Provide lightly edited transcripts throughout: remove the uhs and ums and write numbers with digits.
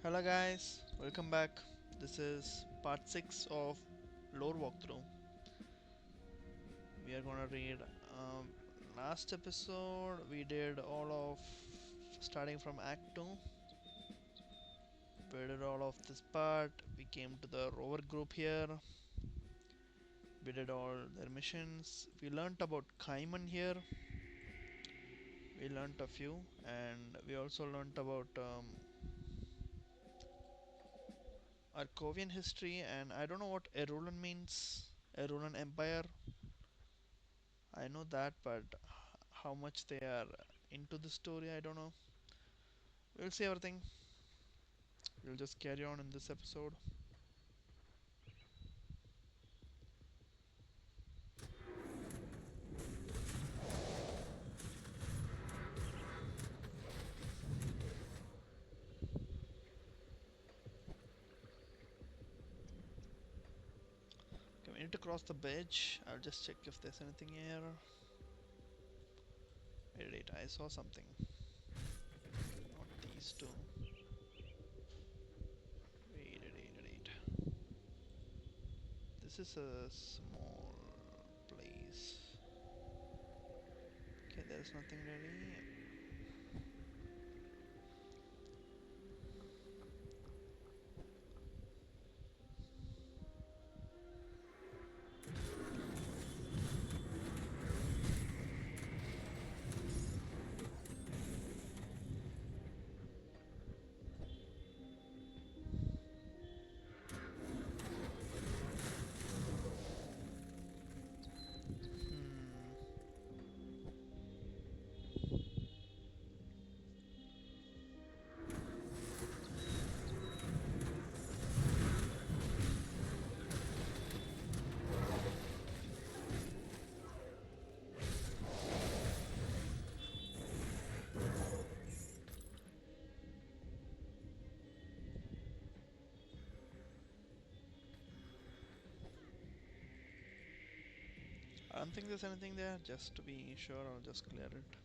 Hello guys, welcome back. This is part 6 of lore walkthrough. We are gonna read last episode we did all of starting from act 2. We did all of this part. We came to the rover group here. We did all their missions. We learnt about Kaiman here. We learnt a few and we also learnt about Arkovian history, and I don't know what Erulan means. Erulan Empire. I know that, but how much they are into the story, I don't know. We'll see everything. We'll just carry on in this episode. Okay, we need to cross the bridge. I'll just check if there's anything here. Wait, I saw something. Not these two. Wait. This is a small place. Okay, there's nothing really. Hmm. I don't think there's anything there. Just to be sure, I'll just clear it.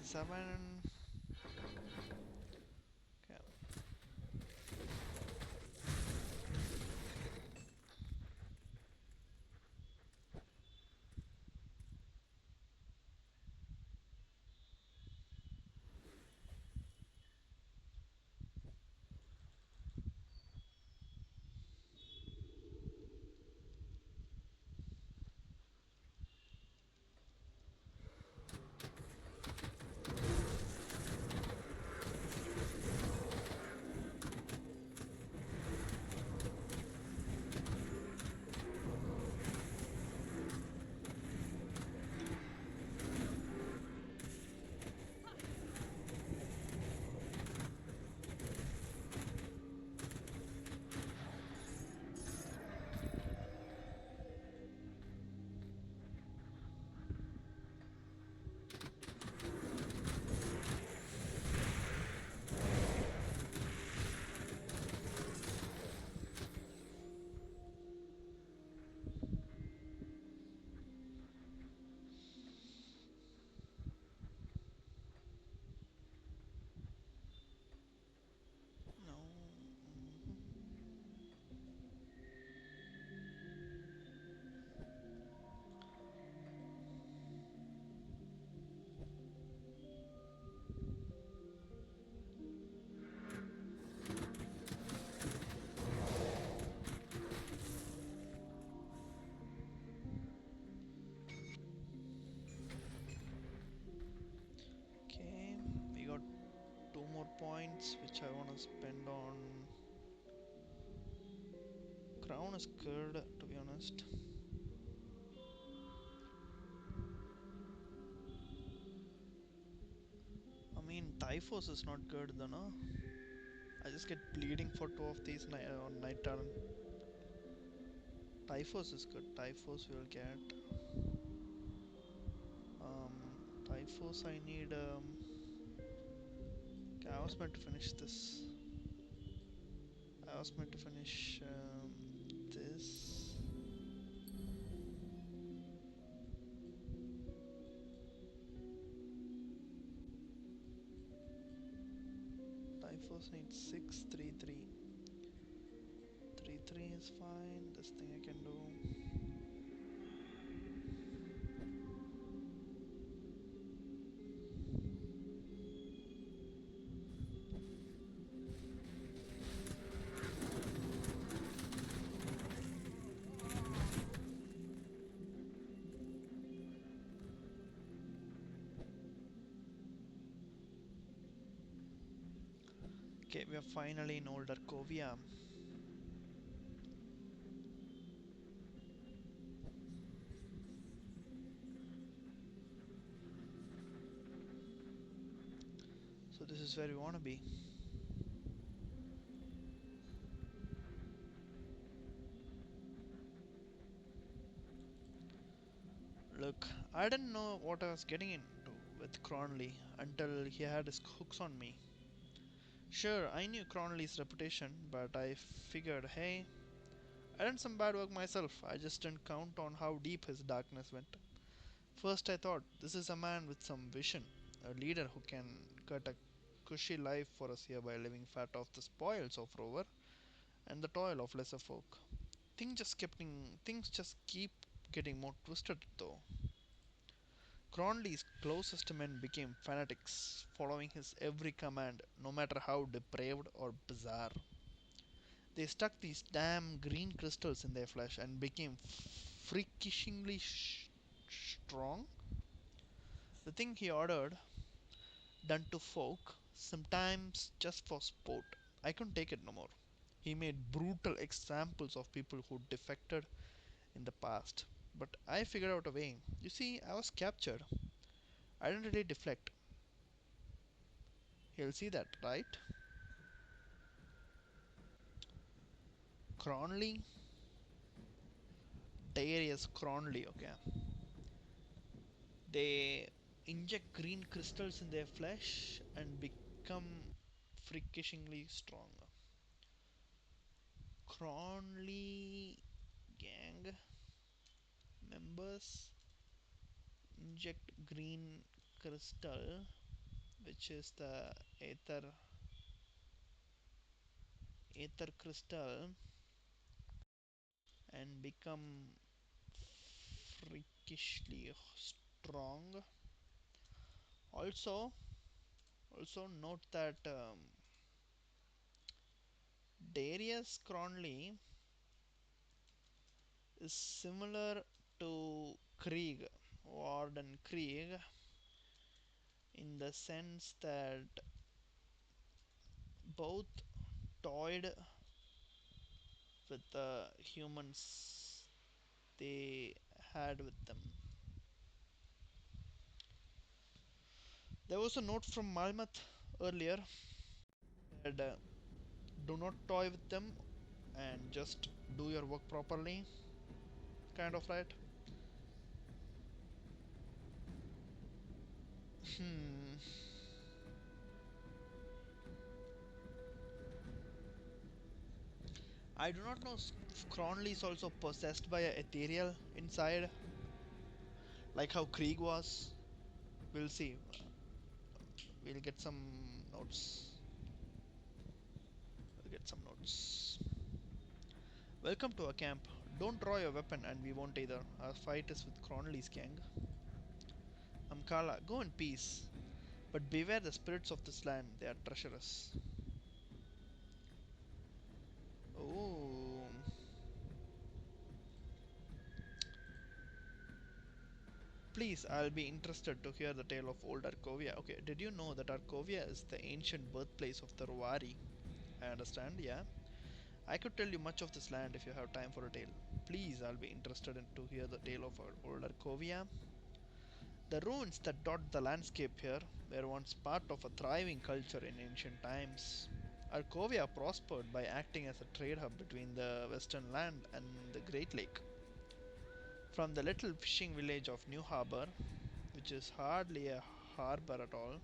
'27. Okay. spend on Crown is good, to be honest. I mean, Typhus is not good though, no? I just get bleeding for two of these on night turn. Typhus is good. Typhus will get. Typhus, I need. Okay, I was meant to finish this. I was meant to finish this. Typhus needs 6, 3, 3. 3, 3 is fine. This thing I can do. Okay, we are finally in older Kovia. So this is where we want to be. Look, I didn't know what I was getting into with Cronley until he had his hooks on me. Sure, I knew Cronley's reputation, but I figured, hey, I done some bad work myself. I just didn't count on how deep his darkness went. First, I thought, this is a man with some vision, a leader who can cut a cushy life for us here by living fat off the spoils of Rover and the toil of lesser folk. Things just keep getting more twisted though. Cronley's closest men became fanatics, following his every command, no matter how depraved or bizarre. They stuck these damn green crystals in their flesh and became freakishly strong. The thing he ordered, done to folk, sometimes just for sport. I couldn't take it no more. He made brutal examples of people who defected in the past. But I figured out a way. You see, I was captured. I didn't really deflect. He'll see that, right? Cronley? Darius Cronley, okay. They inject green crystals in their flesh and become freakishly strong. Cronley gang members inject green crystal, which is the ether crystal, and become freakishly strong. Also, note that Darius Cronley is similar to Krieg, Warden Krieg, in the sense that both toyed with the humans they had with them. There was a note from Malmath earlier that do not toy with them and just do your work properly, kind of, right? Hmm. I do not know if Cronley is also possessed by a ethereal inside, like how Krieg was. We'll see. We'll get some notes. We'll get some notes. Welcome to our camp. Don't draw your weapon and we won't either. Our fight is with Cronley's gang. Amkala, go in peace. But beware the spirits of this land, they are treacherous. Oh. Please, I'll be interested to hear the tale of old Arkovia. Okay, did you know that Arkovia is the ancient birthplace of the Rovari? I understand, yeah. I could tell you much of this land if you have time for a tale. Please, I'll be interested in to hear the tale of our old Arcovia. The ruins that dot the landscape here were once part of a thriving culture in ancient times. Arcovia prospered by acting as a trade hub between the western land and the Great Lake. From the little fishing village of New Harbor, which is hardly a harbor at all,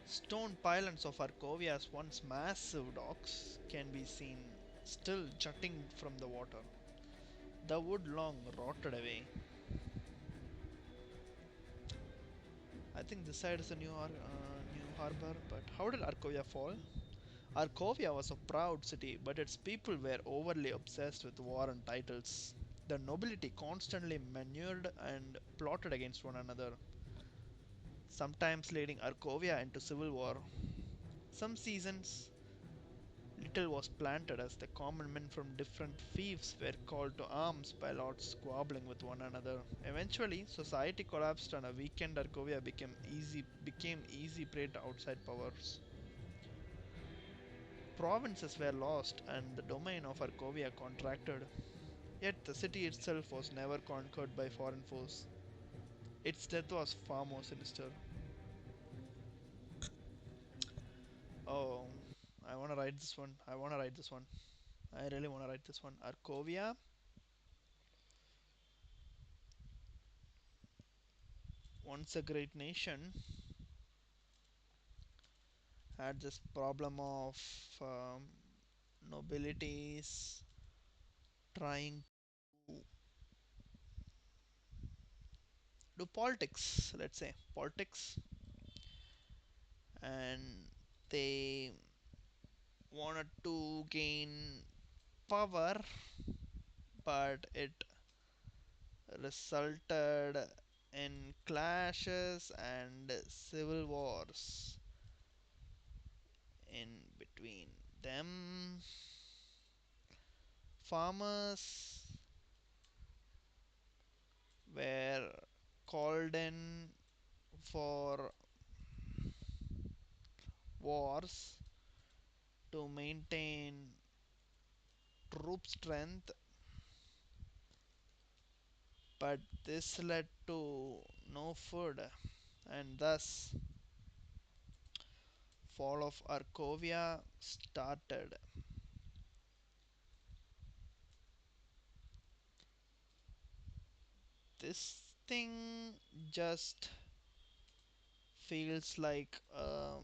stone pylons of Arcovia's once massive docks can be seen still jutting from the water. The wood long rotted away. I think this side is the new harbor, but how did Arcovia fall? Arcovia was a proud city, but its people were overly obsessed with war and titles. The nobility constantly manured and plotted against one another, sometimes leading Arcovia into civil war. Some seasons, little was planted as the common men from different fiefs were called to arms by lords squabbling with one another. Eventually, society collapsed and a weakened Arcovia became easy prey to outside powers. Provinces were lost and the domain of Arcovia contracted. Yet the city itself was never conquered by foreign foes. Its death was far more sinister. Oh, I wanna write this one. I wanna write this one. I really wanna write this one. Arcovia, once a great nation, had this problem of um, nobilities trying to do politics, let's say politics, and they wanted to gain power, but it resulted in clashes and civil wars in between them. Farmers were called in for wars to maintain troop strength, but this led to no food, and thus fall of Arcovia started. This thing just feels like a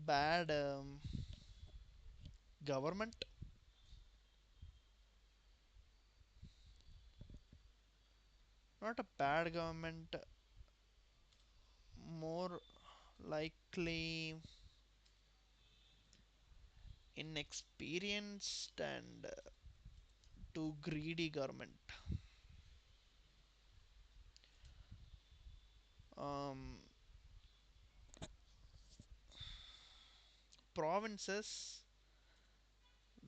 bad government, not a bad government, more likely inexperienced and too greedy government. Um, Provinces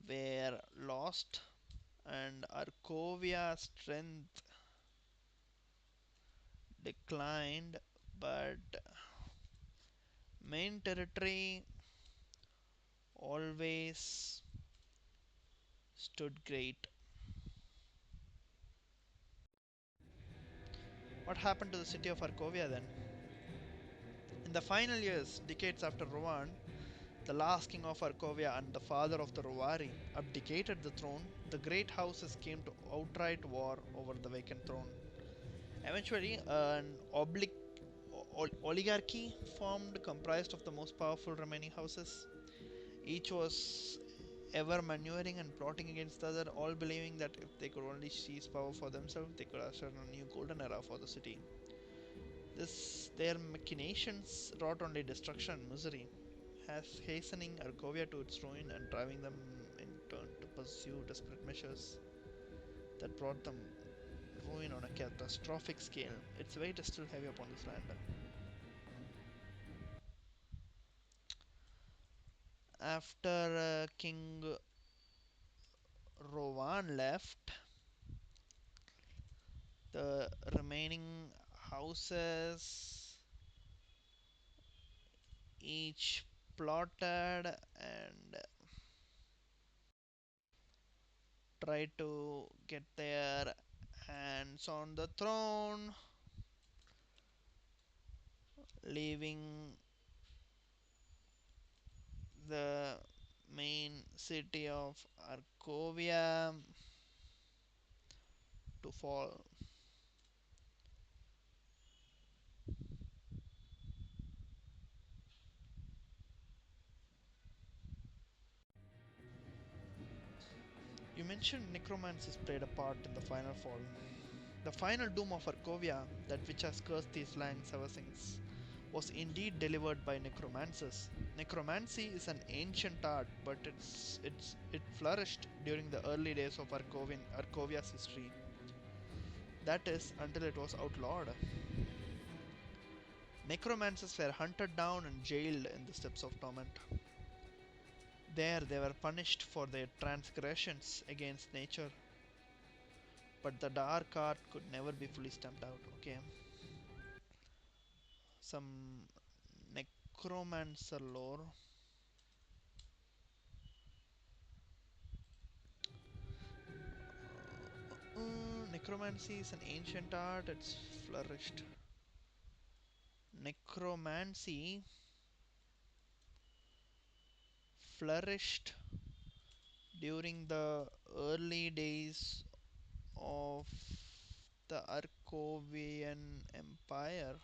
were lost, and Arcovia's strength declined, but main territory always stood great. What happened to the city of Arcovia then? In the final years, decades after Rohan, the last king of Arcovia and the father of the Rovari, abdicated the throne, the great houses came to outright war over the vacant throne. Eventually, an oligarchy formed comprised of the most powerful remaining houses. Each was ever maneuvering and plotting against the other, all believing that if they could only seize power for themselves, they could usher in a new golden era for the city. Their machinations wrought only destruction and misery, hastening Argovia to its ruin and driving them in turn to pursue desperate measures that brought them ruin on a catastrophic scale. Its weight is still heavy upon this land. After King Rowan left, the remaining houses each plotted and tried to get their hands on the throne, leaving the main city of Arkovia to fall. You mentioned necromancers played a part in the final fall. The final doom of Arkovia, that which has cursed these lands ever since, was indeed delivered by necromancers. Necromancy is an ancient art, but it flourished during the early days of Arkovia's history. That is, until it was outlawed. Necromancers were hunted down and jailed in the Steppes of Torment. There they were punished for their transgressions against nature, but the dark art could never be fully stamped out. Okay, some necromancer lore. Necromancy is an ancient art, it's flourished. Necromancy flourished during the early days of the Arkovian Empire,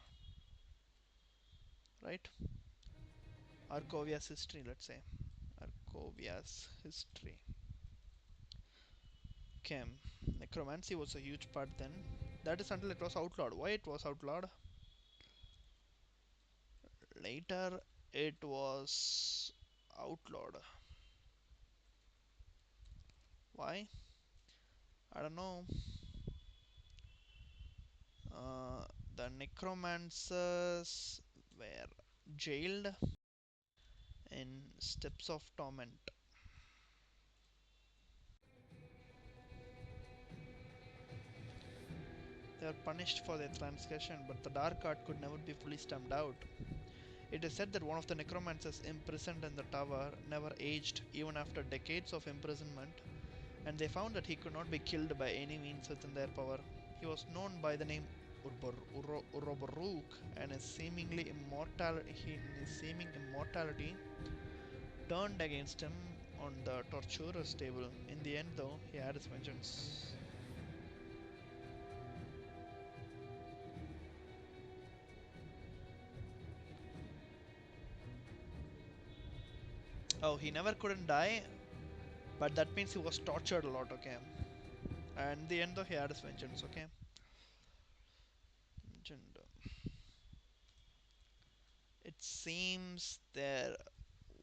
right? Arkovia's history, let's say. Arkovia's history. Okay, necromancy was a huge part then. That is until it was outlawed. Why it was outlawed? Later, it was outlawed. Why? I don't know. Uh, the necromancers were jailed in Steppes of Torment. They were punished for their transgression, but the dark art could never be fully stamped out. It is said that one of the necromancers imprisoned in the tower never aged even after decades of imprisonment, and they found that he could not be killed by any means within their power. He was known by the name Uroboruk, and his seeming immortality turned against him on the torturer's table. In the end, though, he had his vengeance. Oh, he never couldn't die, but that means he was tortured a lot, okay? And in the end, though, he had his vengeance, okay? Legend. It seems there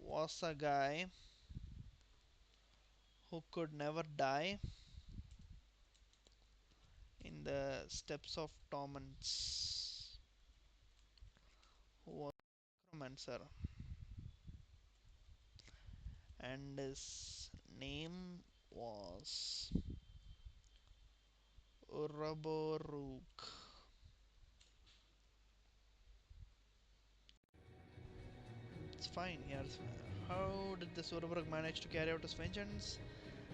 was a guy who could never die in the Steppes of Torments, who was a necromancer, and his name was Uroboruk. It's fine. Here's how did this Uroboruk manage to carry out his vengeance?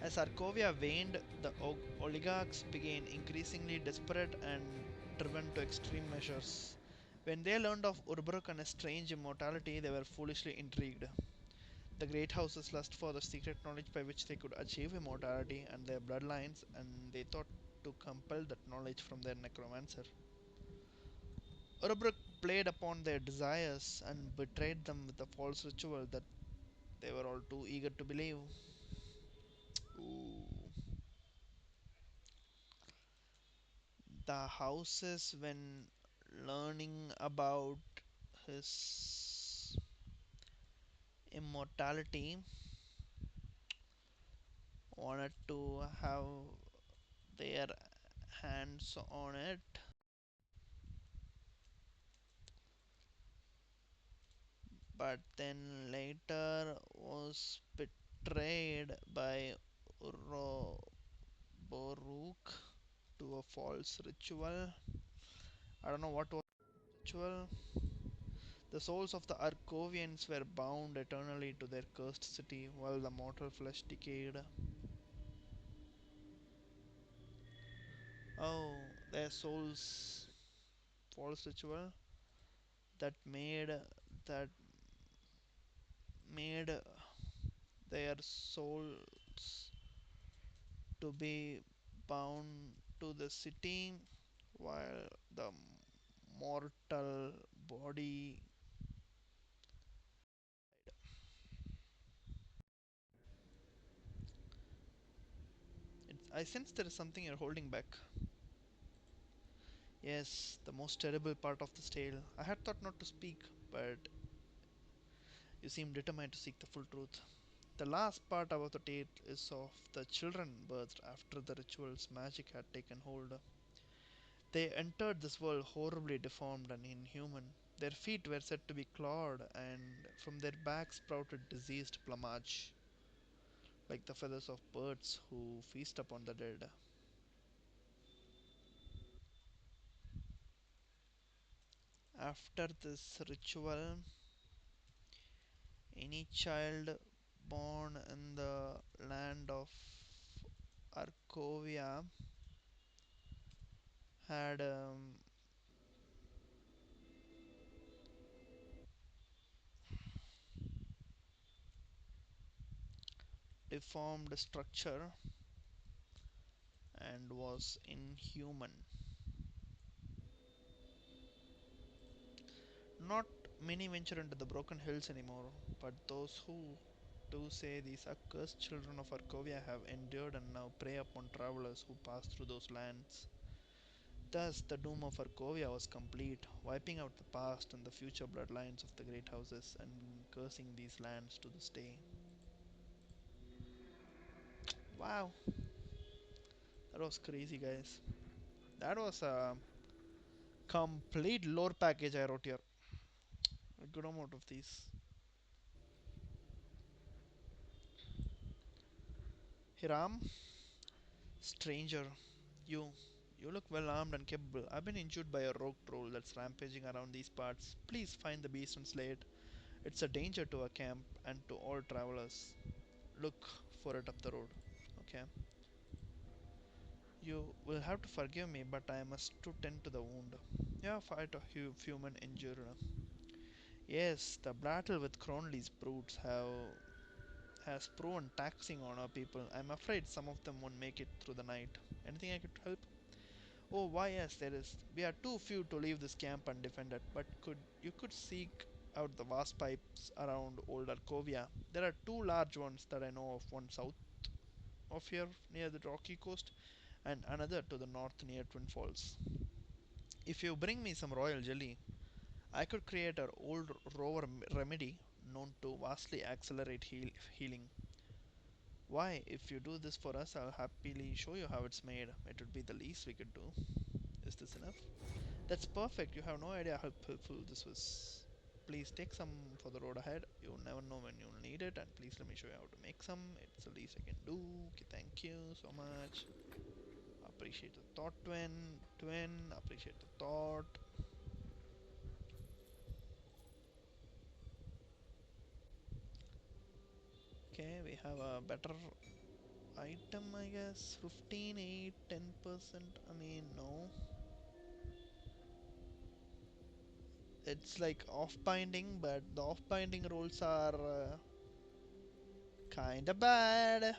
As Arkovia waned, the oligarchs became increasingly desperate and driven to extreme measures. When they learned of Urbruk and his strange immortality, they were foolishly intrigued. The great houses lust for the secret knowledge by which they could achieve immortality and their bloodlines, and they thought to compel that knowledge from their necromancer. Urbruk played upon their desires and betrayed them with a false ritual that they were all too eager to believe. Ooh. The houses, when learning about his immortality, wanted to have their hands on it, but then later was betrayed by Uroboruk to a false ritual. I don't know what was the ritual. The souls of the Arkovians were bound eternally to their cursed city while the mortal flesh decayed. Oh, their souls false ritual that that made their souls to be bound to the city while the mortal body. I sense there is something you're holding back. Yes, the most terrible part of this tale. I had thought not to speak, but you seem determined to seek the full truth. The last part about the tale is of the children birthed after the ritual's magic had taken hold. They entered this world horribly deformed and inhuman. Their feet were said to be clawed, and from their backs sprouted diseased plumage, like the feathers of birds who feast upon the dead. After this ritual, any child born in the land of Arkovia had deformed structure and was inhuman. Not many venture into the broken hills anymore, but those who do say these accursed children of Arkovia have endured and now prey upon travelers who pass through those lands. Thus, the doom of Arkovia was complete, wiping out the past and the future bloodlines of the great houses and cursing these lands to this day. Wow, that was crazy, guys. That was a complete lore package I wrote here. A good amount of these. Hiram, stranger, you. You look well armed and capable. I've been injured by a rogue troll that's rampaging around these parts. Please find the beast and slay it. It's a danger to our camp and to all travelers. Look for it up the road. Okay. You will have to forgive me, but I must to tend to the wound. Yeah, fight a human injured. Yes, the battle with Cronley's brutes have has proven taxing on our people. I'm afraid some of them won't make it through the night. Anything I could help? Oh, why yes, there is. We are too few to leave this camp undefended, but could seek out the vast pipes around Old Arkovia. There are two large ones that I know of, one south of here near the rocky coast and another to the north near Twin Falls. If you bring me some royal jelly, I could create an old rover remedy known to vastly accelerate healing. Why, if you do this for us, I'll happily show you how it's made. It would be the least we could do. Is this enough? That's perfect. You have no idea how helpful this was. Please take some for the road ahead. You'll never know when you'll need it, and please let me show you how to make some. It's the least I can do. Okay, thank you so much. Appreciate the thought, twin. Twin, appreciate the thought. Okay, we have a better item, I guess. 15, 8, 10%. I mean, no. It's like off binding, but the off binding rules are kinda bad.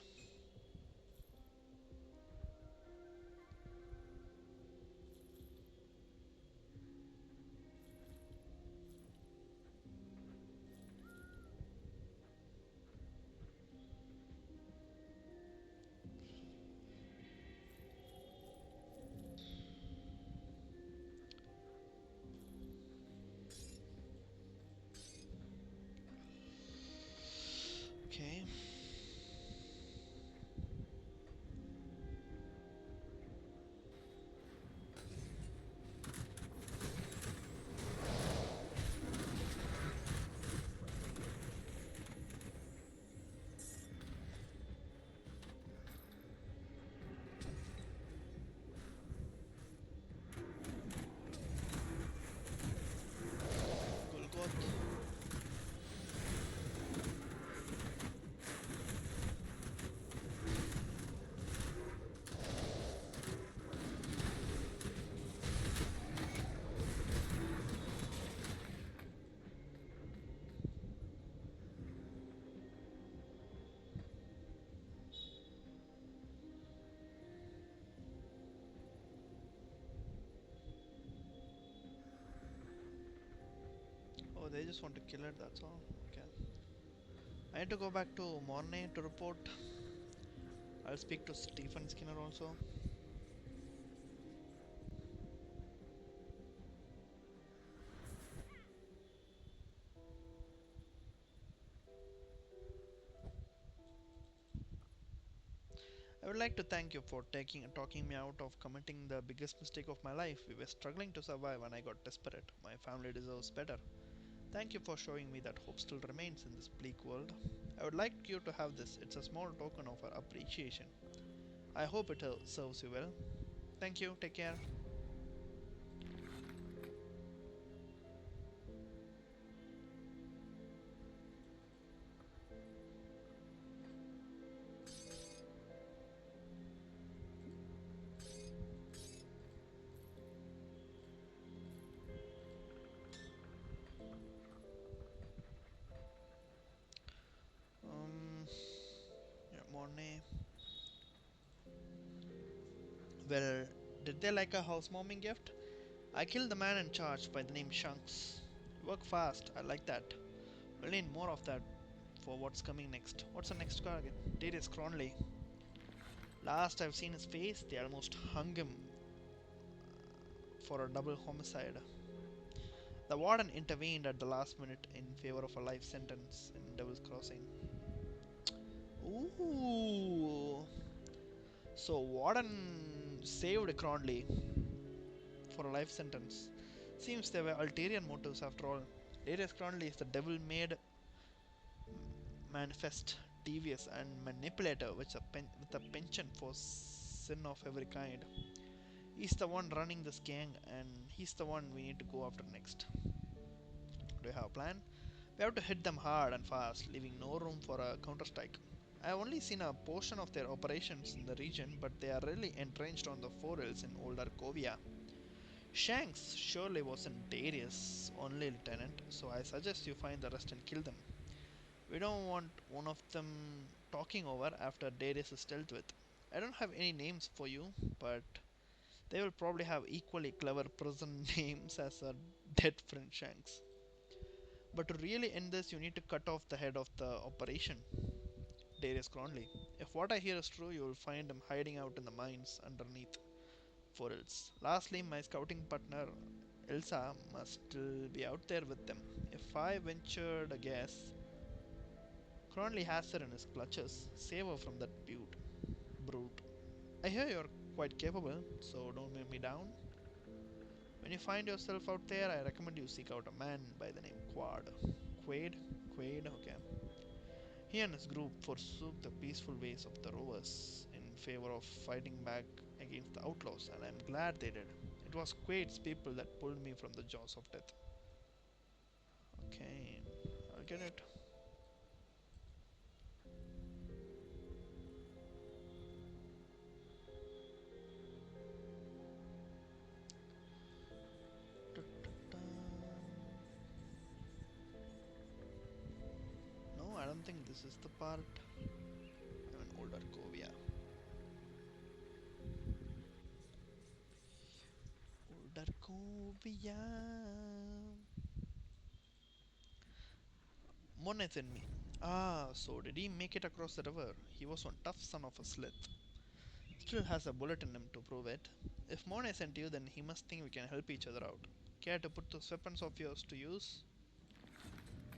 Okay. They just want to kill it, that's all. Okay. I need to go back to Mornay to report. I'll speak to Stephen Skinner also. I would like to thank you for taking and talking me out of committing the biggest mistake of my life. We were struggling to survive and I got desperate. My family deserves better. Thank you for showing me that hope still remains in this bleak world. I would like you to have this. It's a small token of our appreciation. I hope it serves you well. Thank you. Take care. Um, yeah, Mornay. Well, did they like a housewarming gift? I killed the man in charge by the name Shanks. You work fast. I like that. We'll need more of that for what's coming next. What's the next target? Darius Cronley. Last I've seen his face, they almost hung him for a double homicide. The warden intervened at the last minute in favor of a life sentence in Devil's Crossing. Ooh. So Warden saved Cronley for a life sentence. Seems there were ulterior motives after all. Darius Cronley is the devil made manifest, devious, and manipulator with a penchant for sin of every kind. He's the one running this gang, and he's the one we need to go after next. Do you have a plan? We have to hit them hard and fast, leaving no room for a counterstrike. I have only seen a portion of their operations in the region, but they are really entrenched on the forels in Old Arkovia. Shanks surely wasn't Darius' only lieutenant, so I suggest you find the rest and kill them. We don't want one of them talking over after Darius is dealt with. I don't have any names for you, but they will probably have equally clever prison names as a dead friend Shanks. But to really end this, you need to cut off the head of the operation, Darius Cronley. If what I hear is true, you will find him hiding out in the mines underneath Forels. Lastly, my scouting partner Elsa must still be out there with them. If I ventured a guess, Cronley has her in his clutches. Save her from that brute. I hear you're quite capable, so don't make me down. When you find yourself out there, I recommend you seek out a man by the name Quad. Quaid? Quaid, okay. He and his group forsook the peaceful ways of the rovers in favor of fighting back against the outlaws, and I'm glad they did. It was Quaid's people that pulled me from the jaws of death. Okay, I'll get it. No, I don't think this is the part. I'm an older Covia. Older Covia. Monet in me. Ah, so did he make it across the river? He was one tough son of a slith. Still has a bullet in him to prove it. If Monet sent you, then he must think we can help each other out. Care to put those weapons of yours to use?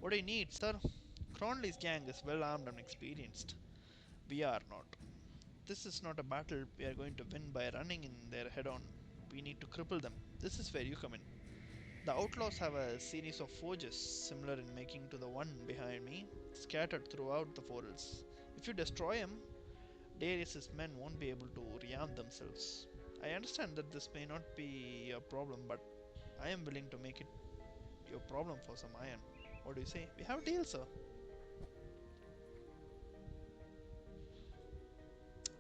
What do you need, sir? Cronley's gang is well armed and experienced. We are not. This is not a battle we are going to win by running in their head on. We need to cripple them. This is where you come in. The outlaws have a series of forges, similar in making to the one behind me, scattered throughout the forest. If you destroy them, Darius's men won't be able to rearm themselves. I understand that this may not be a problem, but I am willing to make it your problem for some iron. What do you say? We have a deal, sir.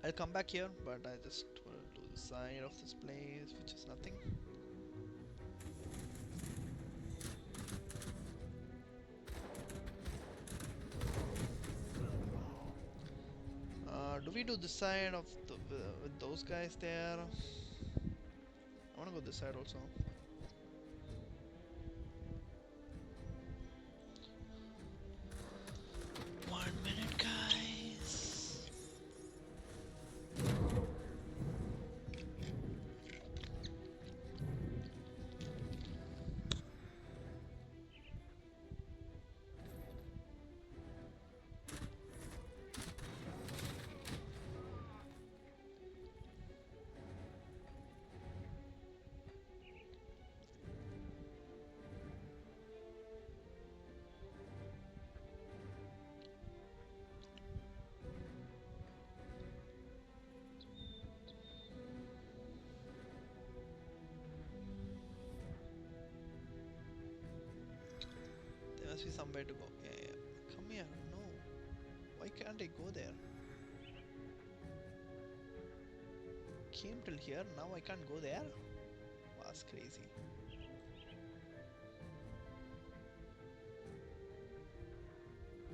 I'll come back here, but I just will to the side of this place, which is nothing. Do we do this side of with those guys there? I wanna go this side also. 1 minute, guys. There must be somewhere to go. Yeah, yeah. Come here. No. Why can't I go there? Came till here. Now I can't go there. Was crazy.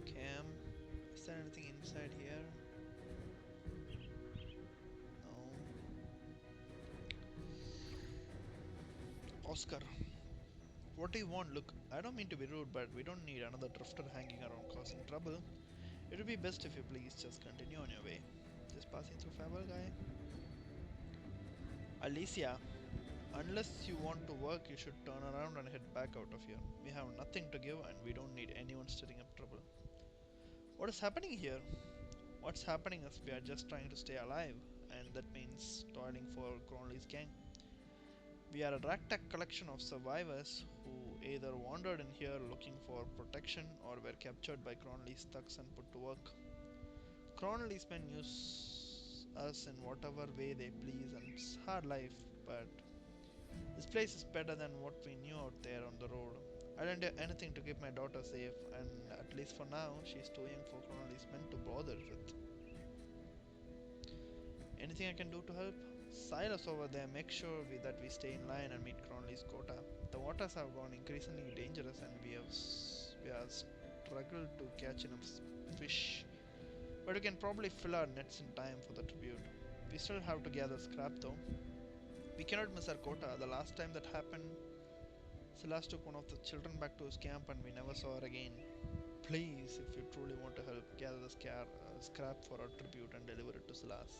Cam. Is there anything inside here? No. Oscar. What do you want? Look, I don't mean to be rude, but we don't need another drifter hanging around causing trouble. It would be best if you please just continue on your way. Just passing through Faber, guy. Alicia, unless you want to work, you should turn around and head back out of here. We have nothing to give and we don't need anyone stirring up trouble. What is happening here? What's happening is we are just trying to stay alive, and that means toiling for Cronley's gang. We are a ragtag collection of survivors who either wandered in here looking for protection or were captured by Cronley's thugs and put to work. Cronley's men use us in whatever way they please, and it's hard life, but this place is better than what we knew out there on the road. I didn't do anything to keep my daughter safe, and at least for now, she's too young for Cronley's men to bother with. Anything I can do to help? Silas over there, make sure that we stay in line and meet Cronley's quota. The waters have gone increasingly dangerous, and we have struggled to catch enough fish. But we can probably fill our nets in time for the tribute. We still have to gather scrap though. We cannot miss our quota. The last time that happened, Silas took one of the children back to his camp and we never saw her again. Please, if you truly want to help, gather the scrap for our tribute and deliver it to Silas.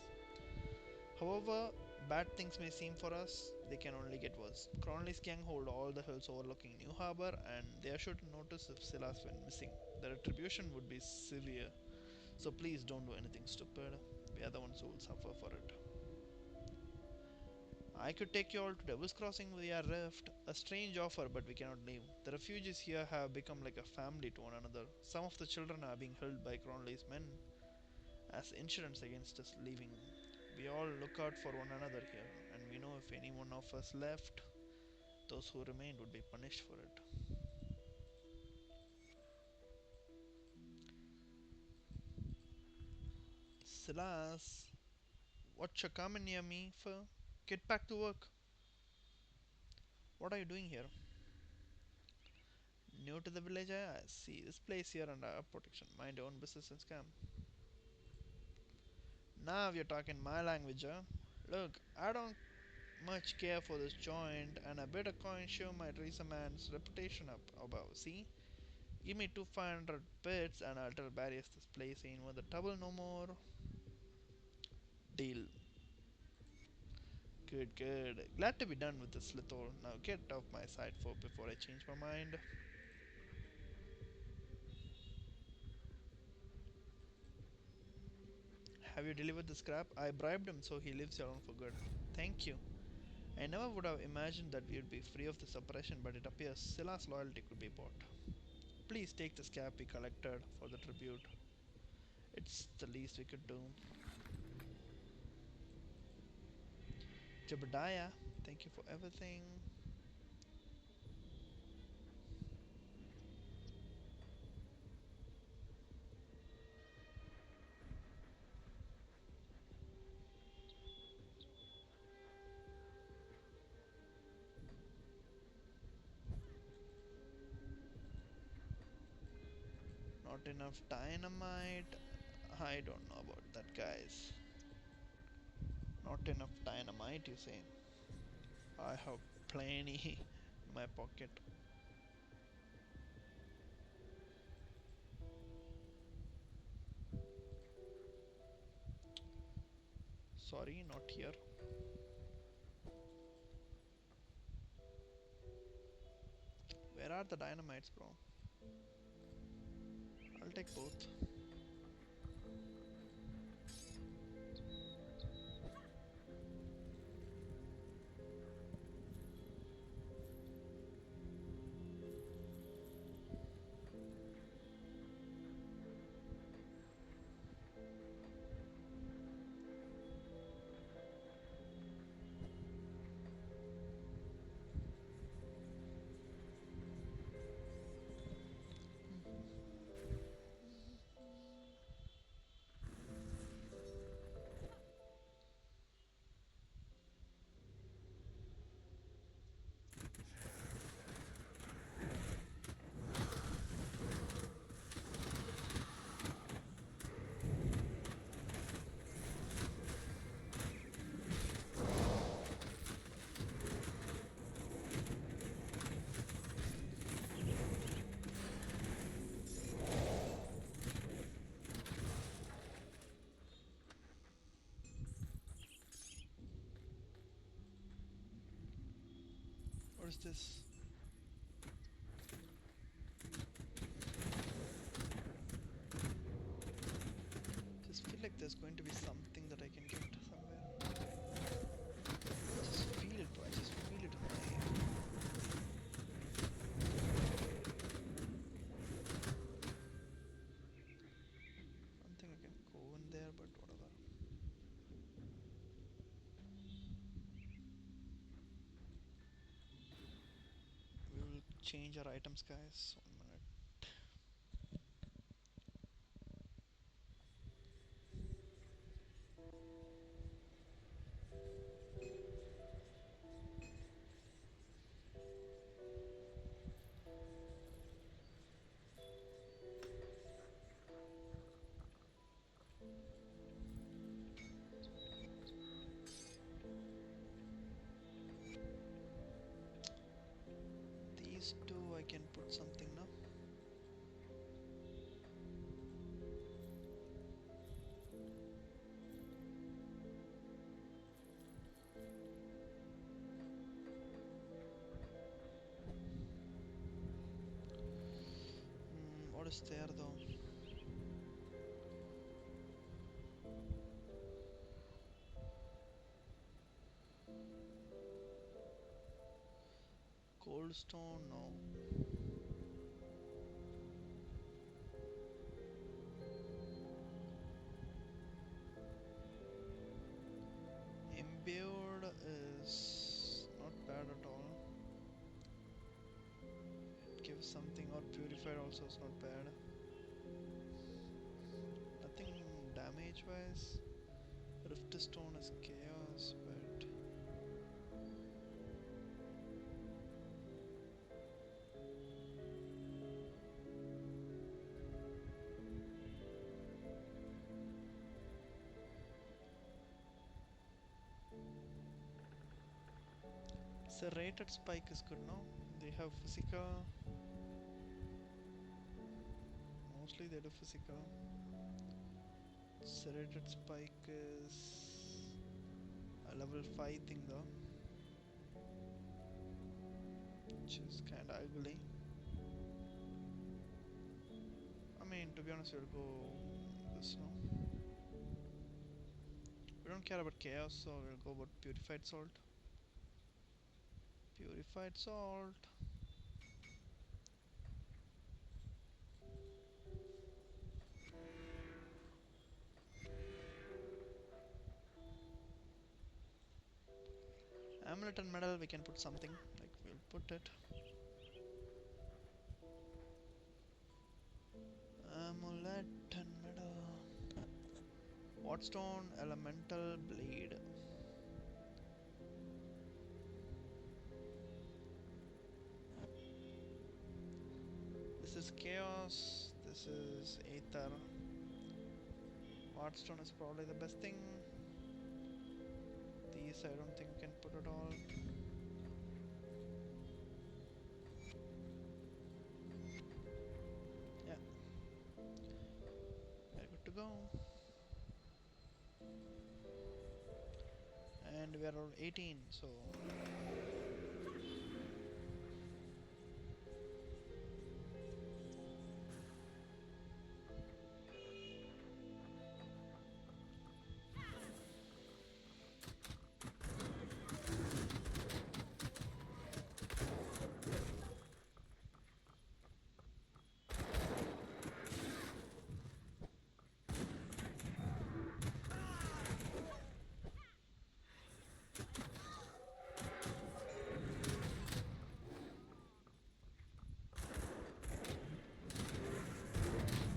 However bad things may seem for us, they can only get worse. Cronley's gang hold all the hills overlooking New Harbor, and they are sure to notice if Silas went missing. The retribution would be severe, so please don't do anything stupid. We are the ones who will suffer for it. I could take you all to Devil's Crossing via Rift. A strange offer, but we cannot leave. The refugees here have become like a family to one another. Some of the children are being held by Cronley's men as insurance against us leaving. We all look out for one another here, and we know if any one of us left, those who remained would be punished for it. Silas, what you coming near me for? Get back to work. What are you doing here? New to the village, I see. This place here under our protection. Mind your own business and scam. Now you're talking my language, huh? Look, I don't much care for this joint, and a bit of coin sure might raise a man's reputation up above. See? Give me 2 500 bits, and I'll tell Barrios this place ain't worth the trouble no more. Deal. Good, good. Glad to be done with this little. Now get off my side for before I change my mind. Have you delivered the scrap? I bribed him so he lives alone for good. Thank you. I never would have imagined that we would be free of this oppression, but it appears Sila's loyalty could be bought. Please take the scrap we collected for the tribute. It's the least we could do. Jebediah, thank you for everything. Not enough dynamite. I don't know about that, guys. Not enough dynamite, you say? I have plenty in my pocket. sorry, not here. Where are the dynamites, bro? I'll take both. What is this? Just feel like there's going to be something that I can get somewhere. I just feel it, bro. I just feel it in my. I don't think I can go in there, but whatever. We will change our items, guys. 1 minute. These two I can put something now. What is there though? Cold stone, no. Imbued is not bad at all. It gives something, or purified also is not bad. Nothing damage wise. Rift stone is chaos, but serrated spike is good, no? They have physical. Mostly they do physical. Serrated spike is a level 5 thing though, which is kinda ugly. I mean, to be honest, we'll go this, no? We don't care about chaos, so we'll go about purified salt. Purified salt. Amulet and medal, we can put something. Like, we'll put it. Amulet and medal. Wattstone, elemental blade. This is chaos. This is aether. Wattstone is probably the best thing. These I don't think we can put at all. Yeah, we're good to go. and we are on 18. So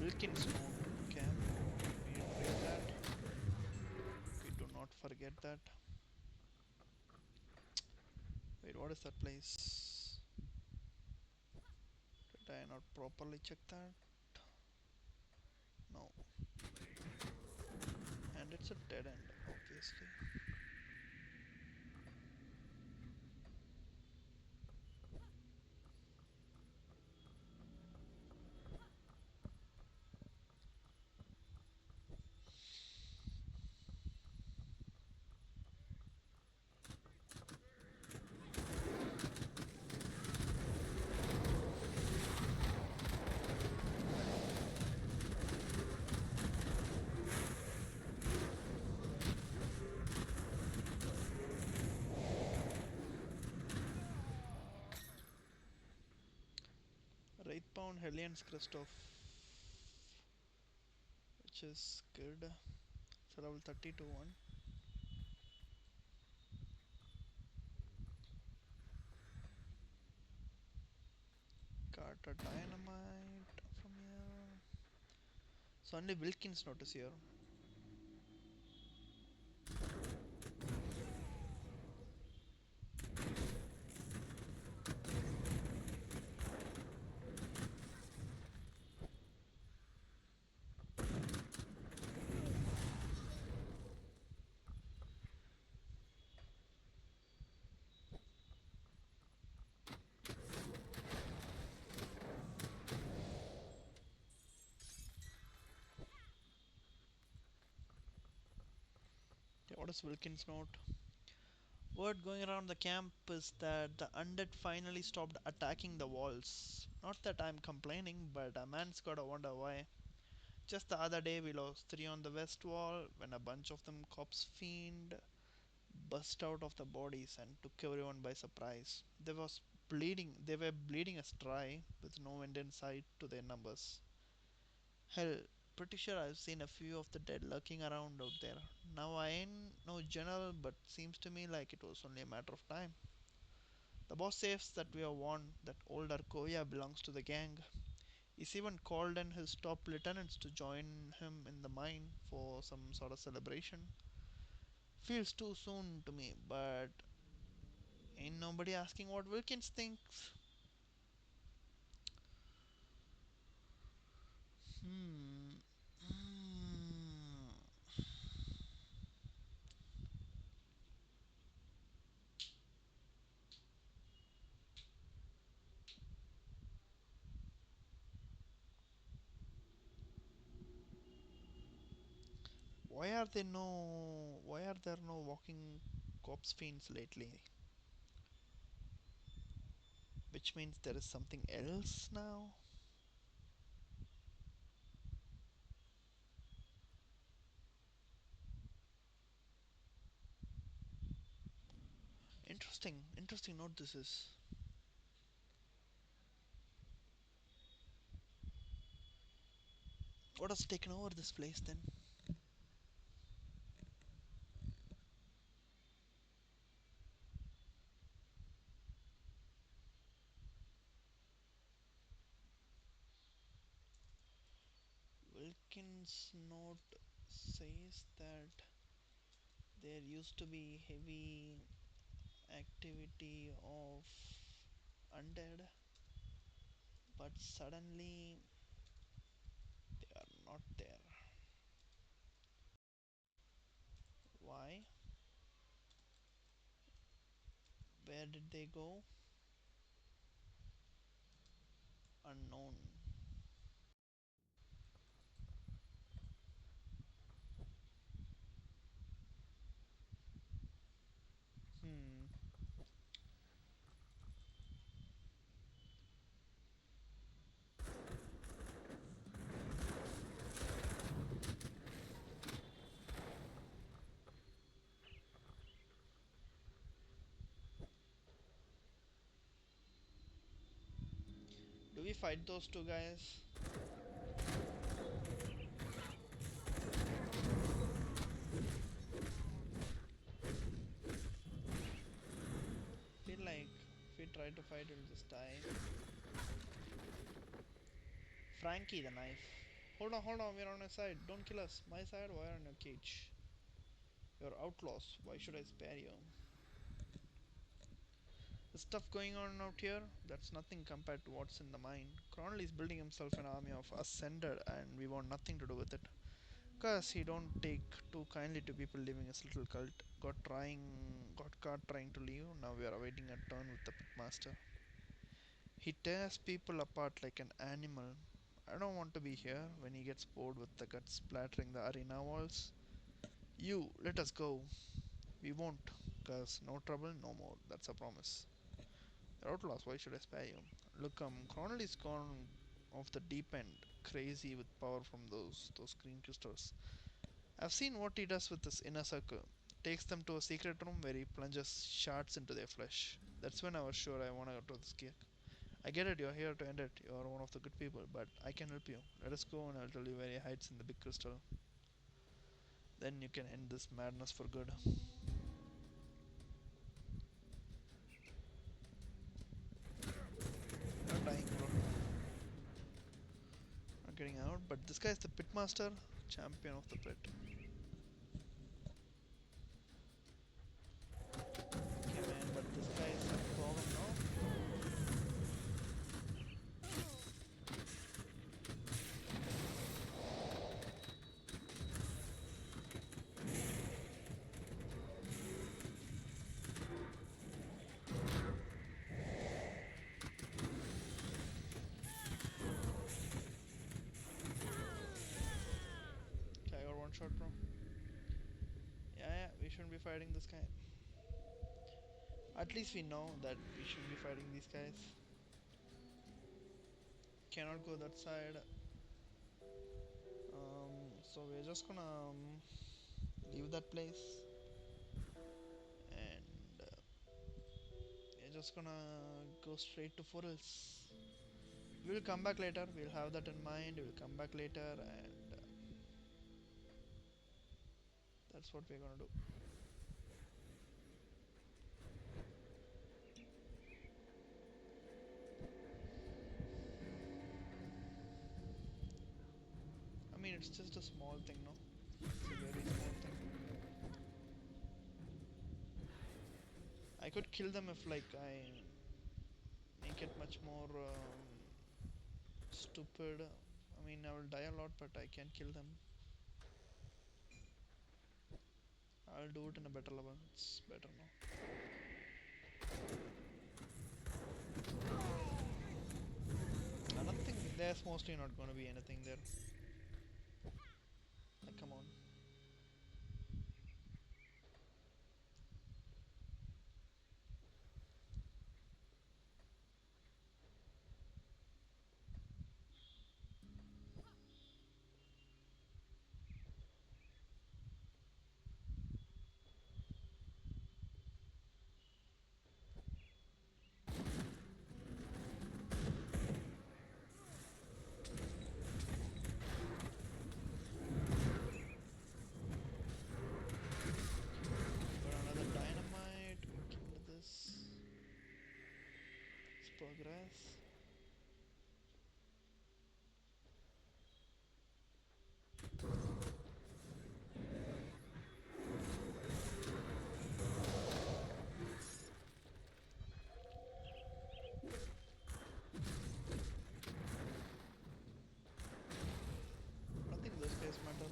Wilkins note. Okay, we read that. We do not forget that. Wait, what is that place? Did I not properly check that? No. And it's a dead end, obviously. Wraithbound Hellions Christoph, which is good. So level 30 to 1. Got a dynamite from here. So only Wilkins notice here. Okay, what is Wilkins note? Word going around the camp is that the undead finally stopped attacking the walls. Not that I'm complaining, but a man's gotta wonder why. Just the other day we lost three on the west wall when a bunch of them corpse fiend burst out of the bodies and took everyone by surprise. They were bleeding us dry with no end in sight to their numbers. Hell, pretty sure I've seen a few of the dead lurking around out there. Now I ain't no general, but seems to me like it was only a matter of time. The boss says that we are warned that old Arkovia belongs to the gang. He's even called in his top lieutenants to join him in the mine for some sort of celebration. Feels too soon to me, but ain't nobody asking what Wilkins thinks. Hmm. Hmm. Why are there no walking corpse fiends lately? Which means there is something else now? Interesting note this is. What has taken over this place then? Wilkins' note says that there used to be heavy activity of undead, but suddenly they are not there. Why? Where did they go? Unknown. we fight those two guys? Feel like if we try to fight, we'll just die. Frankie the knife. Hold on, we're on our side. Don't kill us. My side, why on your cage? You're outlaws. Why should I spare you? The stuff going on out here, that's nothing compared to what's in the mine. Cronley is building himself an army of ascended and we want nothing to do with it. Cause he don't take too kindly to people leaving his little cult. Got caught trying to leave, now we are awaiting a turn with the pitmaster. He tears people apart like an animal. I don't want to be here when he gets bored with the guts splattering the arena walls. You, let us go. We won't, cause no trouble, no more. That's a promise. You're outlaws, why should I spare you? Look, Cronley's gone off the deep end, crazy with power from those green crystals. I've seen what he does with his inner circle. Takes them to a secret room where he plunges shards into their flesh. That's when I was sure I wanna go to this gig. I get it, you're here to end it. You're one of the good people, but I can help you. Let us go and I'll tell you where he hides in the big crystal. Then you can end this madness for good. You're dying, bro. Not getting out, but this guy is the pitmaster, champion of the pit. Okay, man, but this guy is a problem now. Okay, I got one shot, bro. Yeah, we shouldn't be fighting this guy. At least we know that we shouldn't be fighting these guys. Cannot go that side. So we're just gonna leave that place and we're just gonna go straight to Forels. We'll come back later. We'll have that in mind. We'll come back later, and that's what we're gonna do. I mean, it's just a small thing, no? It's a very small thing. I could kill them if, like, I make it much more stupid. I mean, I will die a lot, but I can kill them. I'll do it in a better level. It's better now. I don't think there's mostly not gonna be anything there. Like, come on. Got another dynamite. We killed this. Let's progress. I don't think those guys matter at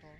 all.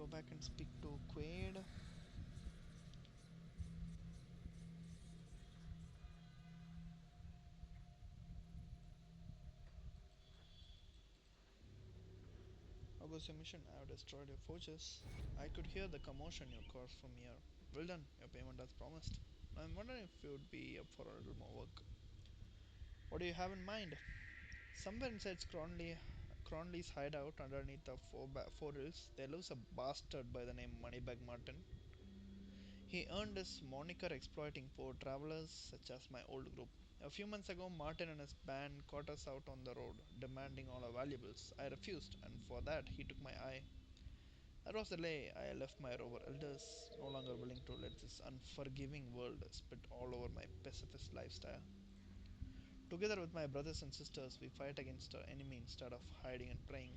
go back and speak to Quaid. How goes your mission? I have destroyed your forges. I could hear the commotion you caused from here. Well done, your payment as promised. I'm wondering if you would be up for a little more work. What do you have in mind? Somewhere inside Cronley's hideout underneath the four hills, there lives a bastard by the name Moneybag Martin. He earned his moniker exploiting poor travelers such as my old group. A few months ago, Martin and his band caught us out on the road, demanding all our valuables. I refused, and for that, he took my eye. That was the day I left my rover elders, no longer willing to let this unforgiving world spit all over my pacifist lifestyle. Together with my brothers and sisters, we fight against our enemy instead of hiding and praying.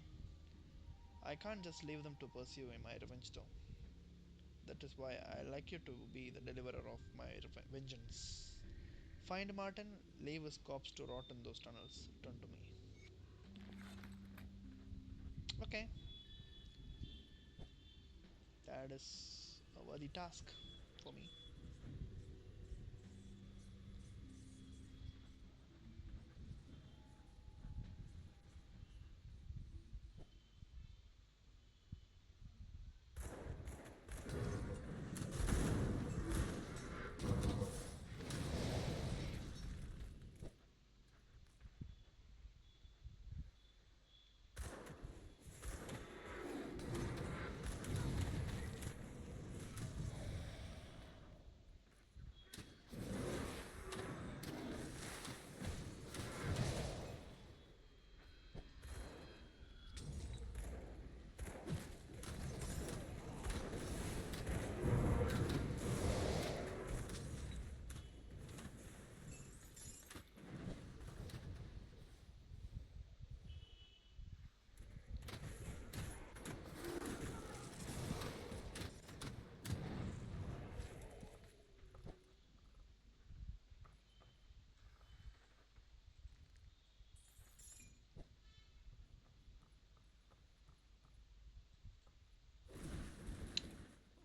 I can't just leave them to pursue my revenge, though. That is why I like you to be the deliverer of my vengeance. Find Martin, leave his corpse to rot in those tunnels. Return to me. Okay, that is a worthy task for me.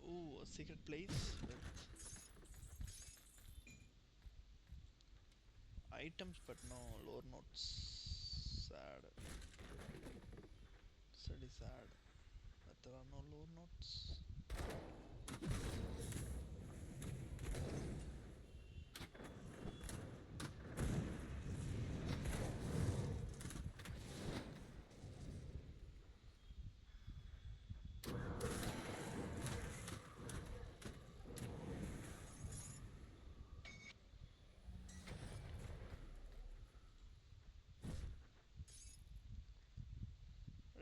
Ooh, a secret place with items but no lore notes. Sad. Sad that there are no lore notes.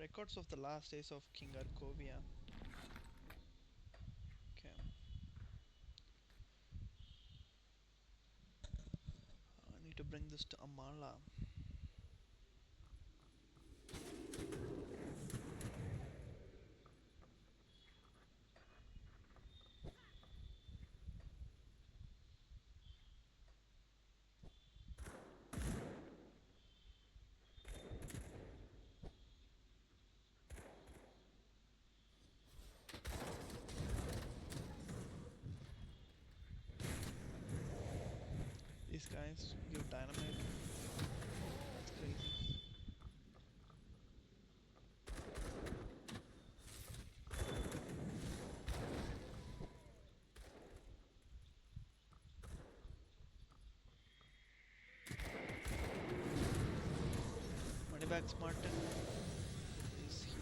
Records of the last days of King Arkovia. Okay, I need to bring this to Amala. These guys give dynamite. That's crazy. Moneybags Martin is here.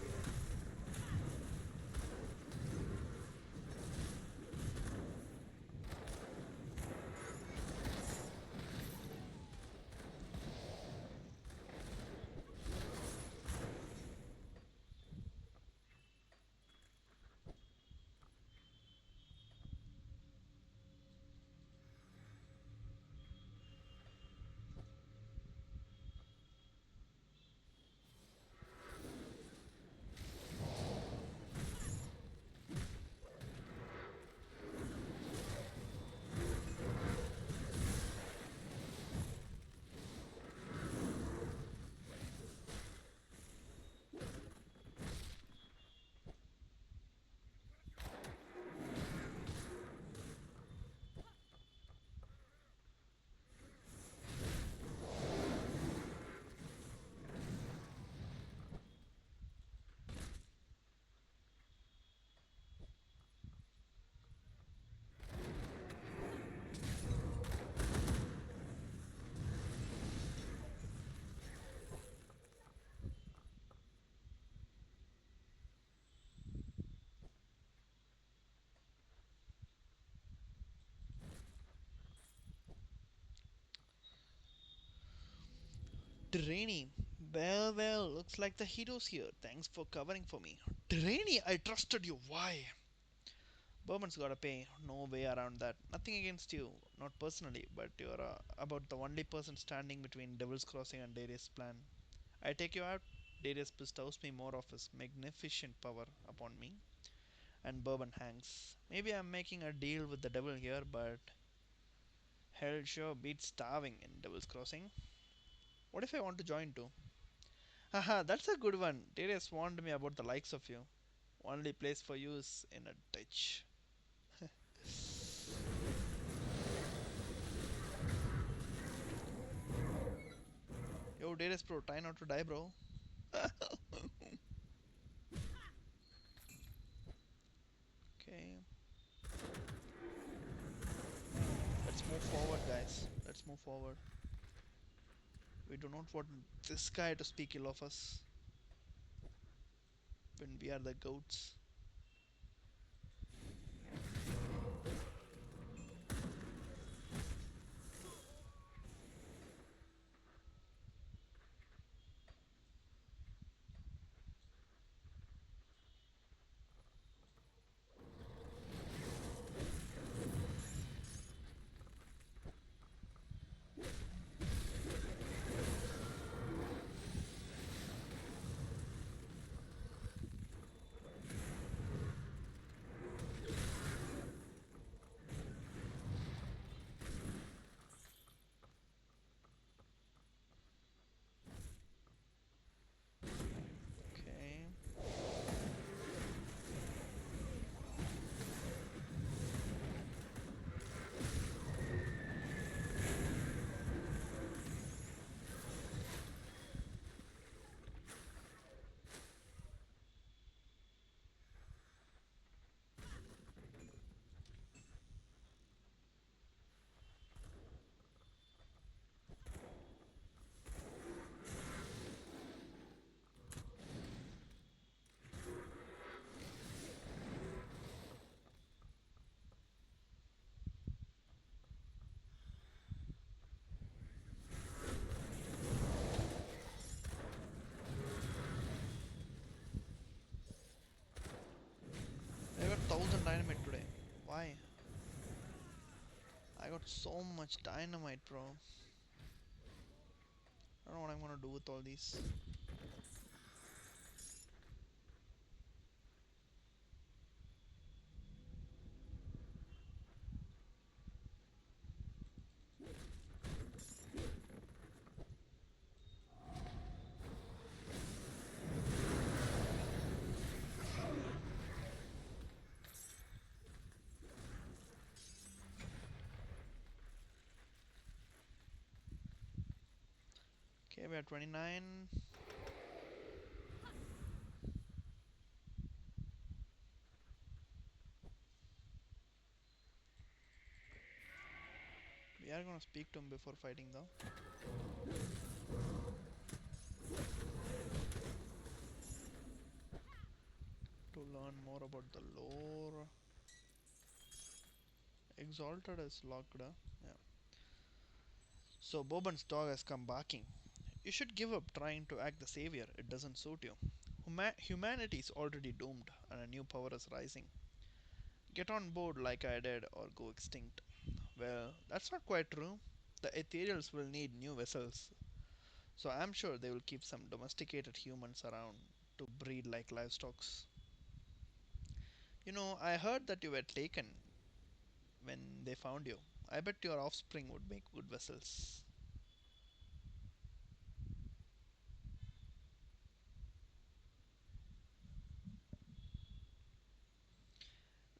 Drainy. Well, looks like the hero's here. Thanks for covering for me. Drainy, I trusted you. Why? Bowman's gotta pay. No way around that. Nothing against you, not personally, but you're about the only person standing between Devil's Crossing and Darius' plan. I take you out. Darius bestows me more of his magnificent power upon me, and Bourbon hangs. Maybe I'm making a deal with the devil here, but hell sure beats starving in Devil's Crossing. What if I want to join too? Haha, that's a good one. Darius warned me about the likes of you. Only place for you is in a ditch. Yo, Darius bro, try not to die, bro. Okay, let's move forward, guys. Let's move forward. We do not want this guy to speak ill of us when we are the goats. Okay, I got 1000 dynamite today. Why? I got so much dynamite, bro. I don't know what I'm gonna do with all these. Okay, we are 29. We are gonna speak to him before fighting, though. To learn more about the lore. Exalted is locked. Yeah. So Boban's dog has come barking. You should give up trying to act the savior. It doesn't suit you. Humanity is already doomed, and a new power is rising. Get on board like I did, or go extinct. Well, that's not quite true. The Ethereals will need new vessels, so I'm sure they will keep some domesticated humans around to breed like livestock. I heard that you were taken when they found you. I bet your offspring would make good vessels.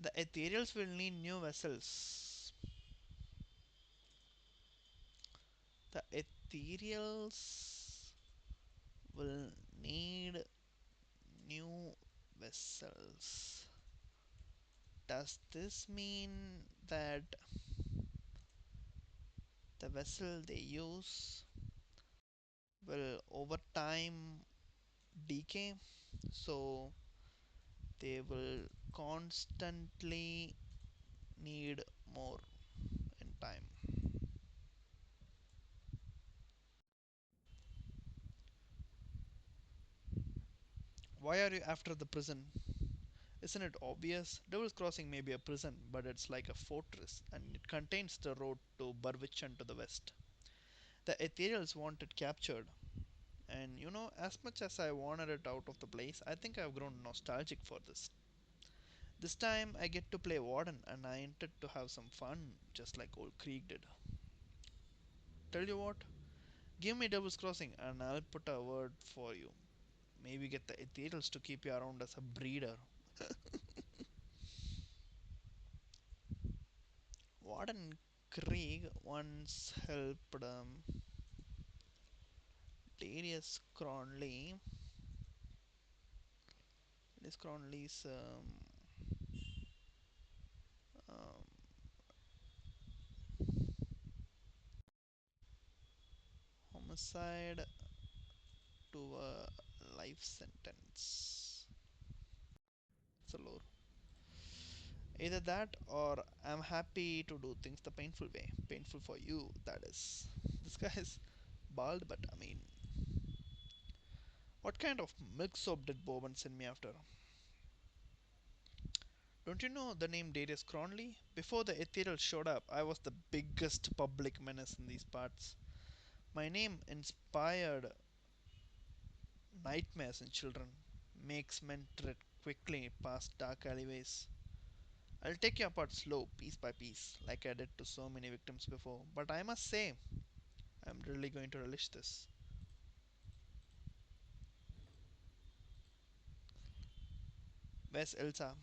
The Ethereals will need new vessels. The Ethereals will need new vessels. Does this mean that the vessel they use will over time decay? So they will constantly need more in time. Why are you after the prison? Isn't it obvious? Devil's Crossing may be a prison, but it's like a fortress, and it contains the road to Burwichan to the west. The Ethereals want it captured, and as much as I wanted it out of the place, I think I've grown nostalgic for this. This time I get to play Warden, and I intend to have some fun, just like old Krieg did. Tell you what, give me Devil's Crossing, and I'll put a word for you. Maybe get the Ethereals to keep you around as a breeder. Warden Krieg once helped Darius Cronley. Darius Cronley's um, homicide to a life sentence. It's a lore. Either that or I'm happy to do things the painful way. Painful for you, that is. This guy is bald, but I mean, what kind of milk soap did Boban send me after? Don't you know the name Darius Cronley? Before the Ethereal showed up, I was the biggest public menace in these parts. My name inspired nightmares in children, makes men tread quickly past dark alleyways. I'll take you apart slow, piece by piece, like I did to so many victims before, but I must say, I'm really going to relish this. Where's Elsa?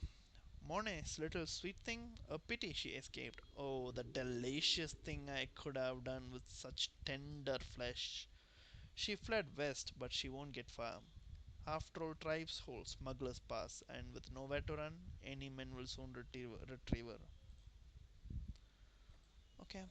Monet's little sweet thing? A pity she escaped. Oh, the delicious thing I could have done with such tender flesh. She fled west, but she won't get far. After all, tribes hold smugglers' pass, and with nowhere to run, any men will soon retrieve her. Okay.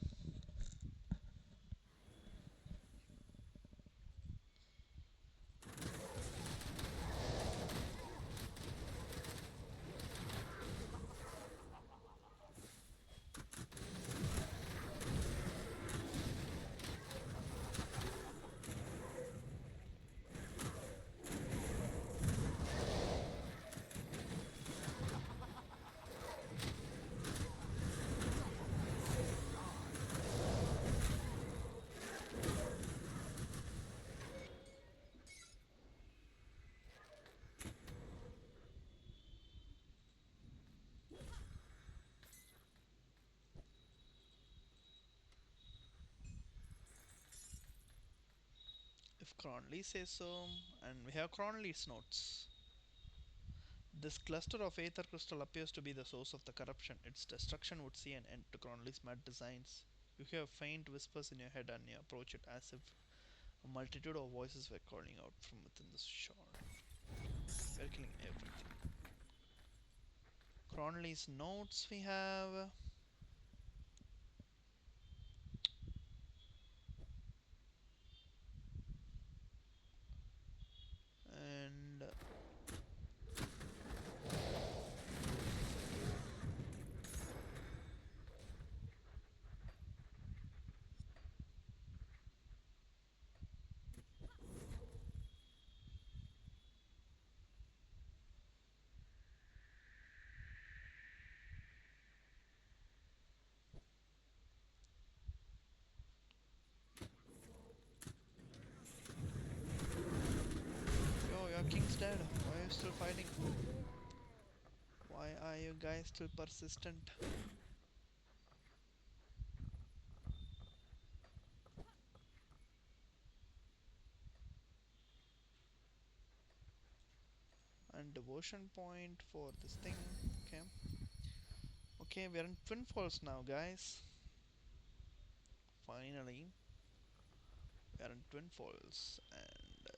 If Cronley says so, and we have Cronley's notes. This cluster of aether crystal appears to be the source of the corruption. Its destruction would see an end to Cronley's mad designs. You hear faint whispers in your head and you approach it as if a multitude of voices were calling out from within the shore. We're killing everything. Cronley's notes we have. And yo, your king's dead. Why are you still fighting? Why are you guys still persistent? And devotion point for this thing. Okay. Okay, we're in Twin Falls now, guys. Finally, we are in Twin Falls, and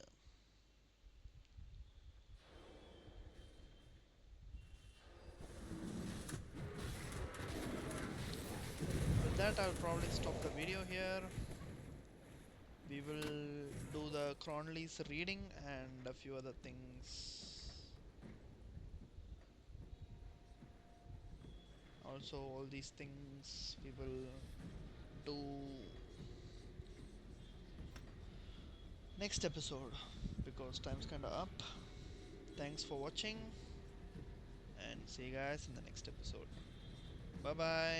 with that, I'll probably stop the video here. We will do the Cronley's reading and a few other things. Also, all these things we will do next episode because time's kinda up. Thanks for watching, and see you guys in the next episode. Bye bye.